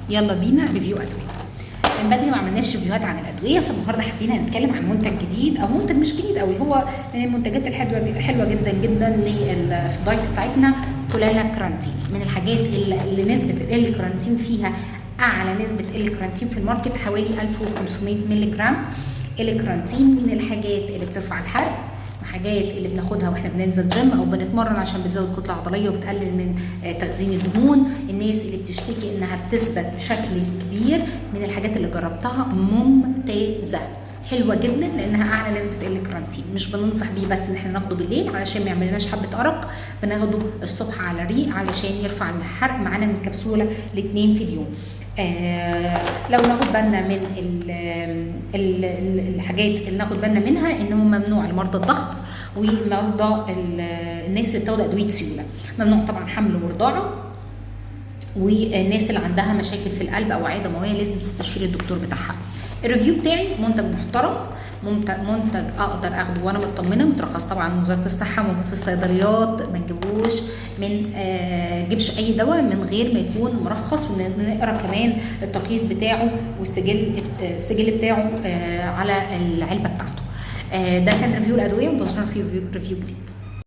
يلا بينا ريفيو ادويه. من بدري ما عملناش ريفيوهات عن الادويه، فالنهارده حابين نتكلم عن منتج جديد او منتج مش جديد قوي، هو من المنتجات الحلوه جدا جدا للدايت بتاعتنا، تولالا كرانتين. من الحاجات اللي نسبه الكرانتين فيها اعلى نسبه الكرانتين في الماركت، حوالي 1500 مللي جرام. الكرانتين من الحاجات اللي بترفع الحرق، حاجات اللي بناخدها واحنا بننزل جيم او بنتمرن عشان بتزود كتله عضليه وبتقلل من تخزين الدهون. الناس اللي بتشتكي انها بتثبت بشكل كبير، من الحاجات اللي جربتها ممتازه، حلوه جدا لانها اعلى نسبه الكرانتين. مش بننصح بيه بس ان احنا ناخده بالليل علشان ما يعملناش حبه ارق، بناخده الصبح على الريق علشان يرفع الحرق معانا من كبسوله ل2 في اليوم. لو ناخد بالنا من الحاجات اللي ناخد بالنا منها، انه ممنوع لمرضى الضغط ومرضى الناس اللي بتاخد ادويه سيوله، ممنوع طبعا حمل ورضاعه، والناس اللي عندها مشاكل في القلب او اوعيه دمويه لازم تستشير الدكتور بتاعها. الريفيو بتاعي منتج محترم، منتج اقدر اخده وانا مطمنه، مترخص طبعا من وزاره الصحه، موجود في الصيدليات، ما نجيبوش من جيبش اي دواء من غير ما يكون مرخص، ونقرا كمان الترخيص بتاعه والسجل بتاعه على العلبه بتاعته. ده كان ريفيو الادويه، وانتظرونا في ريفيو جديد.